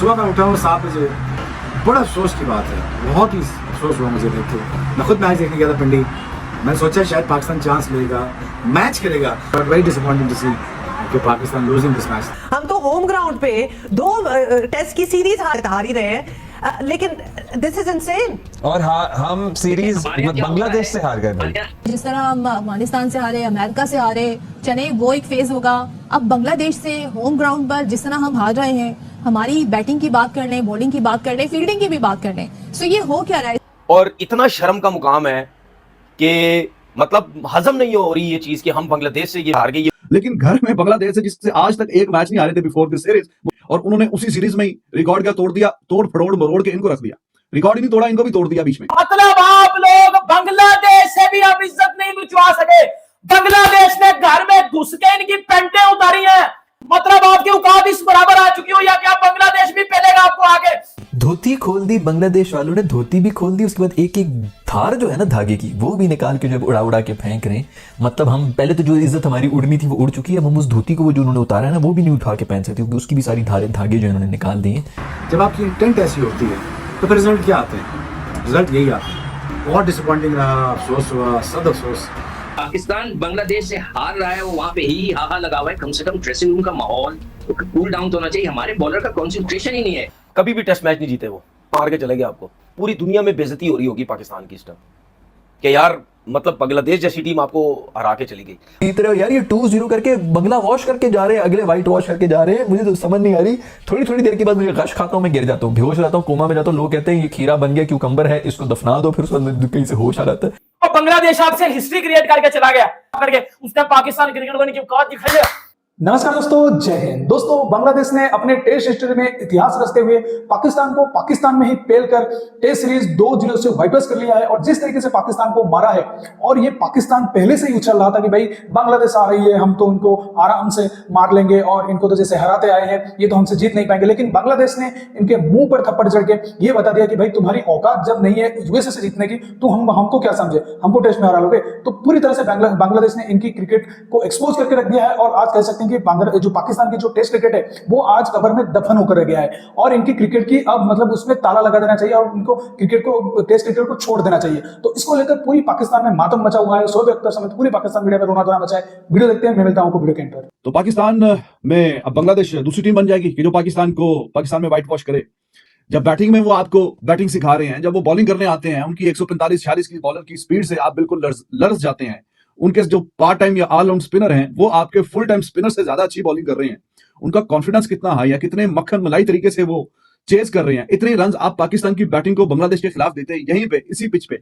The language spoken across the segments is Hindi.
सुबह मैं उठा हूँ 7 बजे, बड़ा अफसोस की बात है, बहुत ही अफसोस हुआ मुझे देख के। मैं खुद मैच देखने गया था पिंडी, मैंने सोचा शायद पाकिस्तान चांस लेगा, मैच खेलेगा, बट वेरी डिसअपॉइंटिंग टू सी कि पाकिस्तान लूजिंग दिस मैच। हम तो होम ग्राउंड पे 2 टेस्ट की सीरीज हार ही रहे हैं, लेकिन दिस इज इनसेन। और हम सीरीज बांग्लादेश से हार गए भाई। जिस तरह हम अफगानिस्तान से हारे, अमेरिका से हारे, चले वो एक फेज होगा। अब बांग्लादेश से होम ग्राउंड पर जिस तरह हम हार रहे हैं, हमारी बैटिंग की बात कर लें, बॉलिंग की बात कर लें, फील्डिंग की भी बात कर लें, सो ये हो क्या रहा है। और इतना शर्म का मुकाम है कि मतलब हजम नहीं हो रही ये चीज कि हम बांग्लादेश से ये हार गए। लेकिन घर में बांग्लादेश से जिससे आज तक एक मैच नहीं हारे थे बिफोर दिस सीरीज, और उन्होंने उसी सीरीज में ही रिकॉर्ड का तोड़ दिया, तोड़ फड़ोड़ मरोड़ के इनको रख दिया। रिकॉर्ड ही नहीं तोड़ा, इनको भी तोड़ दिया बीच में। मतलब आप लोग बांग्लादेश से भी अब इज्जत नहीं बुझवा सके। बांग्लादेश ने घर में घुस के इनकी पेंटें उतारी हैं। मतलब आपकी औकात इस बराबर आ चुकी हो या क्या बांग्लादेश भी पहलेगा आपको आगे। धोती खोल दी बांग्लादेश वालों ने, धोती भी खोल दी। उसके बाद एक एक धार जो है ना धागे की, वो भी निकाल के जब उड़ा उड़ा के फेंक रहे हैं। मतलब हम पहले तो जो इज्जत हमारी उड़नी थी वो उड़ चुकी है, अब हम उस धोती को वो जो उन्होंने उतारा है ना वो भी नहीं उठा के पहन सकते, क्योंकि उसकी भी सारी धागे जो इन्होंने निकाल दिए। जब आपकी इंटेंट ऐसी होती है तो फिर रिजल्ट क्या आते हैं? रिजल्ट यही आता है। बहुत डिसअपॉइंटिंग रहा, अफसोस हुआ, सद अफसोस। पाकिस्तान बांग्लादेश से हार रहा है, वो वहां पे ही हाहा लगा हुआ है। कम से कम ड्रेसिंग रूम का माहौल कूल डाउन तो होना चाहिए। हमारे बॉलर का कंसंट्रेशन ही नहीं है। कभी भी टेस्ट मैच नहीं जीते, वो मार के चले गए आपको। पूरी दुनिया में बेइज्जती हो रही होगी पाकिस्तान की इस टाइम कि यार मतलब बांग्लादेश जैसी टीम आपको हरा के चली गई। तरह यार ये 2-0 करके बंगला वॉश करके जा रहे हैं, अगले व्हाइट वॉश करके जा रहे हैं। मुझे तो समझ नहीं आ रही। थोड़ी थोड़ी देर के बाद मुझे गश खाता हूँ, मैं गिर जाता हूँ, बेहोश रहता हूँ, कोमा में जाता हूँ। लोग कहते हैं ये खीरा बन गया, क्यूकम्बर है, इसको दफना दो, फिर उसको कहीं से होश आ जाता है। और बांग्लादेश आपसे हिस्ट्री क्रिएट करके चला गया, करके उसने पाकिस्तान क्रिकेट को की औकात दिखाई है। नमस्कार दोस्तों, जय हिंद। दोस्तों, बांग्लादेश ने अपने टेस्ट हिस्ट्री में इतिहास रचते हुए पाकिस्तान को पाकिस्तान में ही पेल कर टेस्ट सीरीज 2-0 से वाइटवाश कर लिया है। और जिस तरीके से पाकिस्तान को मारा है, और ये पाकिस्तान पहले से ही उछल रहा था कि भाई बांग्लादेश आ रही है, हम तो उनको आराम से मार लेंगे, और इनको तो जैसे हराते आए हैं, ये तो हमसे जीत नहीं पाएंगे। लेकिन बांग्लादेश ने इनके मुंह पर थप्पड़ जड़ के ये बता दिया कि भाई तुम्हारी औकात जब नहीं है यूएसए से जीतने की, तो हमको क्या समझे, हमको टेस्ट में हरा लोगे। तो पूरी तरह से बांग्लादेश ने इनकी क्रिकेट को एक्सपोज करके रख दिया है। और आज कह सकते हैं कि जो पाकिस्तान की जो टेस्ट क्रिकेट है वो आज कबर में दफन होकर रह गया है। और इनकी क्रिकेट की अब मतलब उसमें ताला लगा देना चाहिए, और इनको क्रिकेट को, टेस्ट क्रिकेट को छोड़ देना चाहिए। तो इसको लेकर पूरी पाकिस्तान में मातम मचा हुआ है। शोएब अख्तर समेत पूरी पाकिस्तान मीडिया में रोना धोना मचा है। वीडियो देखते हैं, मैं मिलता हूं आपको वीडियो के एंड पर। तो पाकिस्तान में अब बांग्लादेश दूसरी टीम बन जाएगी कि जो पाकिस्तान में व्हाइट वॉश करे। जब बैटिंग में वो आपको बैटिंग सिखा रहे हैं, जब वो बॉलिंग करने आते हैं, उनकी 145-46 की बॉलर की स्पीड से आप बिल्कुल लरस जाते हैं। उनके जो पार्ट टाइम या ऑल राउंड स्पिनर हैं, वो आपके फुल टाइम स्पिनर से ज्यादा अच्छी बॉलिंग कर रहे हैं। उनका कॉन्फिडेंस कितना हाई है, कितने मक्खन मलाई तरीके से वो चेस कर रहे हैं। इतने रन आप पाकिस्तान की बैटिंग को बांग्लादेश के खिलाफ देते हैं, यहीं पे, इसी पिच पे,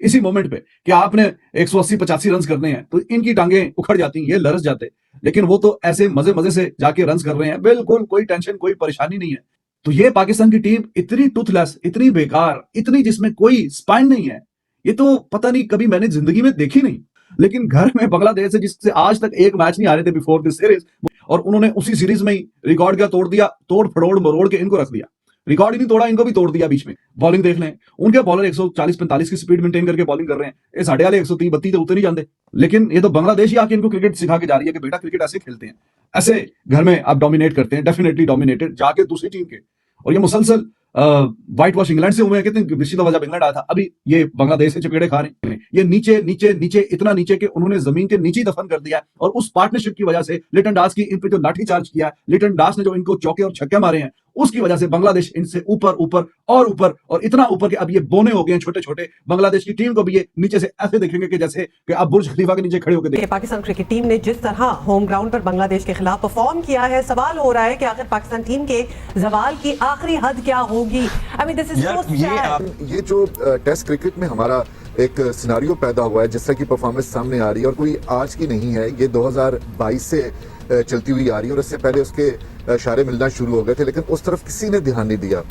इसी मोमेंट पे, कि आपने 180-85 रन करने हैं, तो इनकी टांगें उखड़ जाती, ये लरस जाते। लेकिन वो तो ऐसे मजे मजे से जाके रन कर रहे हैं, बिल्कुल कोई टेंशन, कोई परेशानी नहीं है। तो ये पाकिस्तान की टीम इतनी टूथलेस, इतनी बेकार, इतनी जिसमें कोई स्पाइन नहीं है, ये तो पता नहीं कभी मैंने जिंदगी में देखी नहीं। लेकिन घर में बांग्लादेश से जिससे आज तक एक मैच नहीं हारे थे बिफोर दिस सीरीज, और उन्होंने उसी सीरीज में ही रिकॉर्ड का तोड़ दिया, तोड़ फड़ोड़ मरोड़ के इनको रख दिया। रिकॉर्ड ही नहीं तोड़ा, इनको भी तोड़ दिया बीच में। बॉलिंग देख लें, उनके बॉलर 140-45 की स्पीड मेंटेन करके बॉलिंग कर रहे हैं। ये साढ़े वाले 130-32 तो उतर ही जाते। लेकिन ये तो बांग्लादेश ही आके इनको क्रिकेट सिखा के जा रही है कि बेटा क्रिकेट ऐसे खेलते हैं, ऐसे घर में आप डोमिनेट करते हैं। डेफिनेटली डोमिनेटेड जाके दूसरी टीम के। और ये मुसलसल व्हाइट वॉश इंग्लैंड से हुए हैं, कितने पिछली दफा जब इंग्लैंड आया था, अभी ये बांग्लादेश से चपेड़े खा रहे हैं। ये नीचे नीचे नीचे, इतना नीचे कि उन्होंने जमीन के नीचे दफन कर दिया। और उस पार्टनरशिप की वजह से लिटन दास की इन पे जो लाठी चार्ज किया है, लिटन दास ने जो इनको चौके और छक्के मारे हैं, उसकी वजह से बांग्लादेश इनसे ऊपर ऊपर और ऊपर, और इतना ऊपर कि अब ये बोने हो गए हैं छोटे छोटे। बांग्लादेश की टीम को भी ये नीचे से ऐसे देखेंगे कि जैसे कि आप बुर्ज खलीफा के नीचे खड़े होकर देखें। पाकिस्तान क्रिकेट टीम ने जिस तरह होम ग्राउंड पर बांग्लादेश के खिलाफ परफॉर्म किया है, सवाल हो रहा है कि आखिर पाकिस्तान टीम के जवाल की आखिरी हद क्या होगी। I mean this is so sad. ये जो टेस्ट क्रिकेट में हमारा एक सिनारियो पैदा हुआ है, जिस तरह की परफॉर्मेंस सामने आ रही है, और कोई आज की नहीं है, ये 2022 से चलती हुई आ रही है। और इससे पहले उसके इशारे मिलना शुरू हो गए थे, लेकिन उस तरफ किसी ने ध्यान नहीं दिया।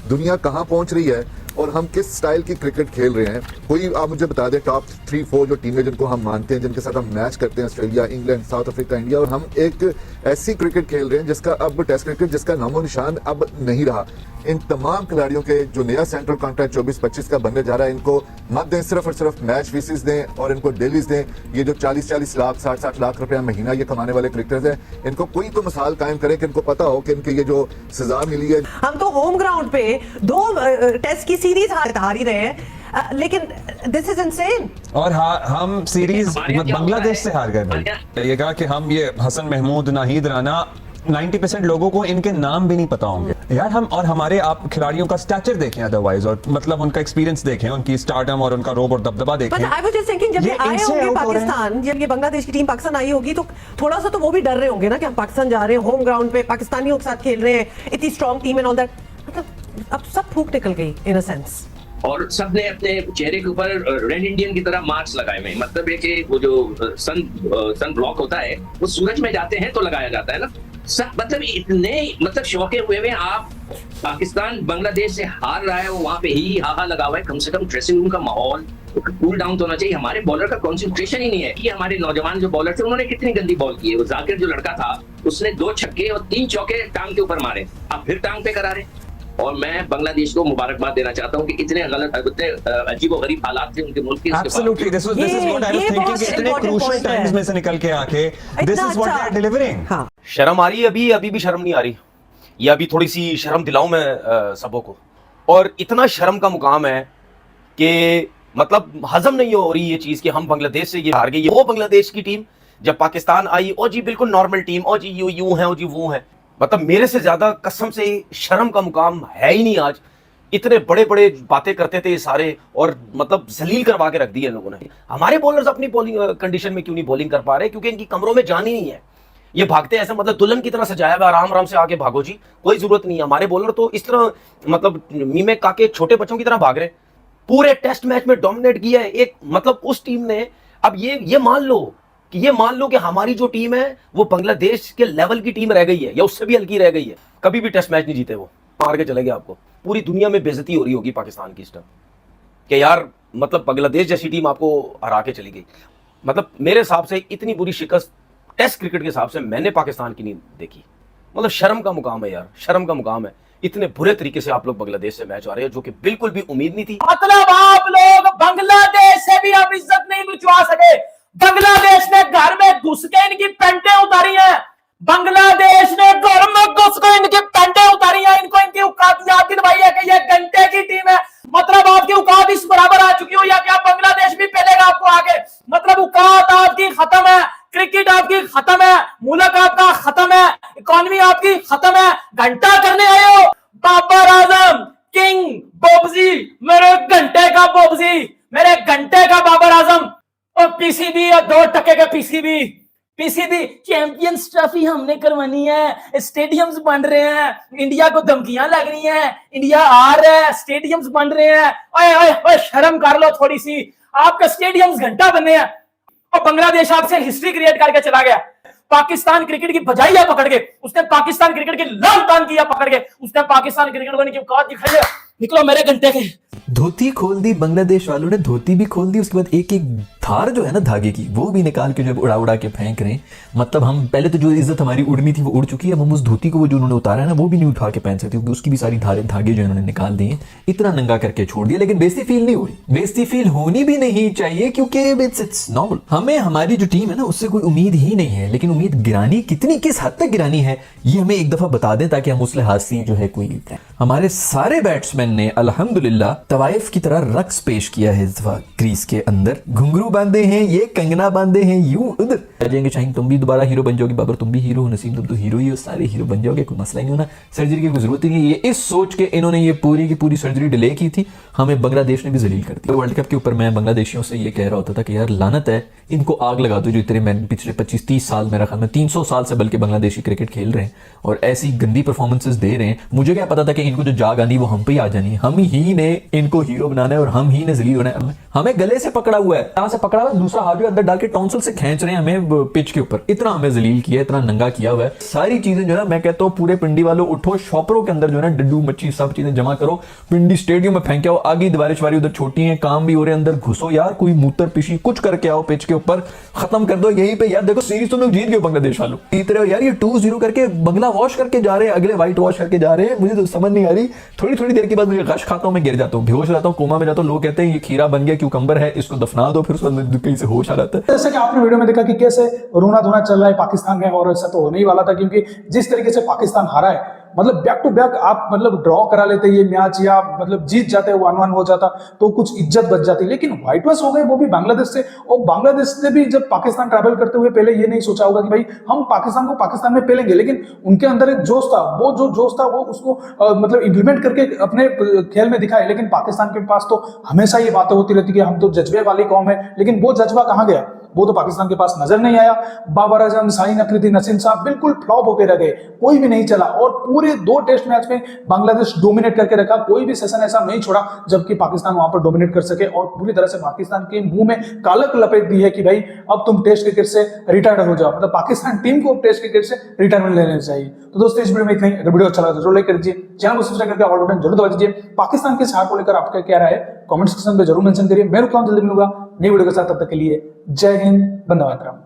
दुनिया कहाँ पहुंच रही है और हम किस स्टाइल की क्रिकेट खेल रहे हैं। कोई आप मुझे बता दें टॉप 3-4 जो टीमें जिनको हम मानते हैं, जिनके साथ हम मैच करते हैं, Australia, England, south Africa, India, और हम एक ऐसी क्रिकेट खेल रहे हैं जिसका अब टेस्ट क्रिकेट जिसका नामो निशान अब नहीं रहा। इन तमाम खिलाड़ियों के जो नया सेंट्रल कॉन्ट्रैक्ट 24-25 का बनने जा रहा है, इनको मत दें, सिर्फ और सिर्फ मैच फीसिस दें और इनको डेलीज दें। ये जो 40-40 लाख 60-60 लाख रुपया महीना ये कमाने वाले क्रिकेटर्स हैं, इनको कोई तो मिसाल कायम करें कि इनको पता हो कि इनकी ये जो सजा मिली है। हम तो होम ग्राउंड पे 2 टेस्ट की सीरीज हार ही रहे हैं, लेकिन दिस इज इनसेन। और हम सीरीज बांग्लादेश से हार गए भाई। ये कहा कि हम ये हसन महमूद, नाहिद राना, 90% लोगों को इनके नाम भी नहीं पता होंगे यार। हम और हमारे आप खिलाड़ियों का स्टैचर देखें अदरवाइज, और मतलब उनका एक्सपीरियंस देखें, उनकी स्टारडम और उनका रोब और दबदबा देखें। But I was just thinking, जब ये आए होंगे पाकिस्तान, जब ये बांग्लादेश की टीम पाकिस्तान आई होगी तो थोड़ा सा तो वो भी डर रहे होंगे ना कि हम पाकिस्तान जा रहे हैं, होम ग्राउंड पे पाकिस्तानियों के साथ खेल रहे हैं, इतनी strong team and all that. मतलब अब सब फूक निकल गई इन अ सेंस। और सबने अपने चेहरे के ऊपर रेड इंडियन की तरह मार्क्स लगाए हुए हैं। मतलब है कि वो जो सन ब्लॉक होता है वो सूरज में जाते हैं तो लगाया जाता है ना। सब मतलब इतने मतलब शौके हुए आप पाकिस्तान बांग्लादेश से हार रहा है, वो वहां पे ही हाहा लगा हुआ है। कम से कम ड्रेसिंग रूम का माहौल कूल डाउन तो होना चाहिए। हमारे बॉलर का कंसंट्रेशन ही नहीं है कि हमारे नौजवान जो बॉलर थे उन्होंने कितनी गंदी बॉल की है। वो जाकिर जो लड़का था उसने 2 छक्के और 3 चौके टांग के ऊपर मारे, अब फिर टांग पे करा रहे। और मैं बांग्लादेश को मुबारकबाद देना चाहता हूं कि इतने अजीबो-गरीब हालात थे उनके मुल्क के। Absolutely, this is what I was thinking कि इतने crucial times में से निकल के आके this is what they are delivering। शर्म आ रही है अभी भी शर्म नहीं आ रही। ये अभी थोड़ी सी शर्म दिलाऊं मैं सबों को। और इतना शर्म का मुकाम है कि मतलब हजम नहीं हो रही ये चीज कि हम बांग्लादेश से ये हार गए। वो बांग्लादेश की टीम जब पाकिस्तान आई, ओ जी बिल्कुल नॉर्मल टीम, ओ जी यूं है, ओ जी वो है। मतलब मेरे से ज्यादा कसम से शर्म का मुकाम है ही नहीं आज। इतने बड़े बड़े बातें करते थे ये सारे, और मतलब जलील करवा के रख दिए लोगों ने। हमारे बॉलर्स अपनी बॉलिंग कंडीशन में क्यों नहीं बॉलिंग कर पा रहे? क्योंकि इनकी कमरों में जान ही नहीं है। ये भागते ऐसे मतलब दुल्हन की तरह सजाया हुआ, आराम आराम से आगे भागो जी, कोई जरूरत नहीं है। हमारे बॉलर तो इस तरह मतलब मीमे काके छोटे बच्चों की तरह भाग रहे। पूरे टेस्ट मैच में डोमिनेट किया है एक मतलब उस टीम ने। अब ये मान लो कि हमारी जो टीम है वो बांग्लादेश के लेवल की टीम रह गई है या उससे भी हल्की रह गई है। कभी भी टेस्ट मैच नहीं जीते, वो मार के चले गए आपको। पूरी दुनिया में बेइज्जती हो रही होगी पाकिस्तान की इस टाइम कि यार मतलब बांग्लादेश जैसी टीम आपको हरा के चली गई। मतलब मेरे हिसाब से इतनी बुरी शिकस्त टेस्ट क्रिकेट के हिसाब से मैंने पाकिस्तान की नहीं देखी। मतलब शर्म का मुकाम है यार, शर्म का मुकाम है। इतने बुरे तरीके से आप लोग बांग्लादेश से मैच आ रहे हैं जो कि बिल्कुल भी उम्मीद नहीं थी। मतलब आप लोग बांग्लादेश से भी आप इज्जत नहीं बुझवा सके। बांग्लादेश ने घर में घुस के इनकी पैंटें उतारी हैं। बांग्लादेश ने घर में घुस के इनकी पैंटें उतारी हैं। इनको इनकी औकात याद दिलवाई है कि ये घंटे की टीम है। मतलब आपकी औकात इस बराबर आ चुकी हो या क्या बांग्लादेश भी पेलेगा आपको आगे? मतलब औकात आपकी खत्म है, क्रिकेट आपकी खत्म है, मुल्क आपका खत्म है, इकोनॉमी आपकी खत्म है। घंटा करने आए हो बाबर आजम, किंग बोबजी, मेरे घंटे का बोबजी, मेरे घंटे का बाबर आजम। और पीसीबी और 2% का पीसीबी चैंपियंस ट्रॉफी हमने करवानी है। स्टेडियम्स बन रहे हैं, इंडिया को धमकियां लग रही हैं, इंडिया हार रहा है, स्टेडियम्स बन रहे हैं। ओए ओए ओए शर्म कर लो थोड़ी सी। आपके स्टेडियम्स घंटा बने हैं और बांग्लादेश आपसे हिस्ट्री क्रिएट करके चला गया। पाकिस्तान क्रिकेट की बजाई है पकड़ के, उसने पाकिस्तान क्रिकेट की लान किया पकड़ के, उसने पाकिस्तान क्रिकेट को की औकात दिखाई। निकलो मेरे घंटे के। धोती खोल दी बांग्लादेश वालों ने, धोती भी खोल दी। उसके बाद एक एक धार जो है ना धागे की, वो भी निकाल के जब उड़ा के फेंक रहे हैं। मतलब हम पहले तो जो इज्जत हमारी उड़नी थी वो उड़ चुकी है। हम उस धोती को वो जो उन्होंने उतारा है ना वो भी नहीं उठा के पहन सकते, क्योंकि उसकी भी सारी धागे जो इन्होंने निकाल दिए, इतना नंगा करके छोड़ दिया। लेकिन बेइज्जती फील नहीं हो रही, बेइज्जती फील होनी भी नहीं चाहिए, क्योंकि इट्स नॉर्मल। हमें हमारी जो टीम है ना उससे कोई उम्मीद ही नहीं है। लेकिन उम्मीद गिरानी कितनी, किस हद तक गिरानी है, ये हमें एक दफा बता दें, ताकि हम उस लिहाज से जो है कोई हमारे सारे बैट्समैन ने अल्हम्दुलिल्लाह तवाइफ की तरह रक्स पेश किया है इस दफा क्रीज के अंदर। घुंघरू बांधे हैं, ये कंगना बांधे हैं, यूं उधर जाएंगे। शाहीन तुम भी दोबारा हीरो बन जाओगे, बाबर तुम भी हीरो हो, नसीम तुम तो हीरो ही हो, सारे हीरो बन जाओगे, कोई मसला नहीं होना। सर्जरी की कोई जरूरत नहीं है। ये इस सोच के इन्होंने ये पूरी की पूरी सर्जरी डिले की थी। हमें बांग्लादेश ने भी जलील कर दिया। वर्ल्ड कप के ऊपर मैं बांग्लादेशियों से ये कह रहा होता था कि यार लानत है, इनको आग लगा दो जो इतने मैंने पिछले 25-30 साल, मेरा ख्याल में 300 साल से बल्कि बांग्लादेशी क्रिकेट खेल रहे हैं और ऐसी गंदी परफॉर्मेंसेस दे रहे हैं। मुझे क्या पता था कि इनको जो जाग आनी वो हम पे ही आ जानी है। हम ही ने इनको हीरो बनाना है और हम ही ने जलील होना है। हमें गले से पकड़ा हुआ है, यहाँ से पकड़ा हुआ है, दूसरा हाथ भी अंदर डाल के टॉन्सिल से खींच रहे हैं हमें पिच के ऊपर। इतना हमें जलील किया, इतना नंगा किया हुआ है। सारी चीजें जो है ना, मैं कहता हूँ पूरे पिंडी वालों उठो, शॉपरों के अंदर जो है ना डड्डू मच्छी सब चीजें जमा करो, पिंडी स्टेडियम में फेंके आओ, आगे दीवारें शवारी उधर छोटी हैं, काम भी हो रहे हैं, अंदर घुसो यार, कोई मूत्र पिशी कुछ करके आओ, पिच के ऊपर खत्म कर दो यहीं पे यार। देखो सीरीज तुम लोग जीत गए बांग्लादेश वालों, जीत रहे हो यार। ये 2-0 करके बंगला वॉश करके जा रहे हैं, अगले वाइट वॉश करके जा रहे हैं। मुझे तो समझ नहीं आ रही, थोड़ी देर के बाद मुझे गश खाता हूँ, मैं गिर जाता हूँ, बेहोश रहता हूँ, कोमा में जाता हूँ। लोग कहते हैं ये खीरा बन गया, क्यूकम्बर है, इसको दफना दो, फिर उसके बाद कहीं से होश आ जाता है। जैसे कि आपने वीडियो में देखा कि कैसे रोना धोना चल रहा है पाकिस्तान में, और ऐसा तो होने ही वाला था क्योंकि जिस तरीके से पाकिस्तान हारा है, मतलब बैक टू बैक आप मतलब ड्रॉ करा लेते ये मैच या मतलब जीत जाते 1-1 हो जाता तो कुछ इज्जत बच जाती। लेकिन व्हाइट वॉश हो गए वो भी बांग्लादेश से, और बांग्लादेश ने भी जब पाकिस्तान ट्रैवल करते हुए पहले ये नहीं सोचा होगा कि भाई हम पाकिस्तान को पाकिस्तान में पेलेंगे, लेकिन उनके अंदर एक जोश था, वो जो जोश था वो उसको मतलब इंप्लीमेंट करके अपने खेल में दिखाए। लेकिन पाकिस्तान के पास तो हमेशा ये बातें होती रहती कि हम तो जज्बे वाली कौम है, लेकिन वो जज्बा कहाँ गया, वो तो पाकिस्तान के पास नजर नहीं आया। बाबर आजम, शाहीन अफरीदी, नसीम साहब बिल्कुल फ्लॉप होकर रह गए, कोई भी नहीं चला, और पूरे 2 टेस्ट मैच में बांग्लादेश डोमिनेट करके रखा, कोई भी सेशन ऐसा नहीं छोड़ा जबकि पाकिस्तान वहां पर डोमिनेट कर सके, और पूरी तरह से पाकिस्तान के मुंह में कालक लपेट दी है कि भाई अब तुम टेस्ट क्रिकेट से रिटायर्ड हो जाओ। मतलब पाकिस्तान टीम को टेस्ट क्रिकेट से रिटायरमेंट लेना चाहिए। तो दोस्तों इस वीडियो में इतना ही। अगर वीडियो अच्छा लगा तो जरूर लाइक कर दीजिए, चैनल को सब्सक्राइब करके ऑल बटन जरूर दबा दीजिए। पाकिस्तान के हार को लेकर आपका क्या राय है कमेंट सेक्शन में जरूर मेंशन करिए। मैं रुकता हूं, जल्दी मिलूंगा नई वीडियो के साथ, तब तक के लिए जय हिंद, वंदे मातरम।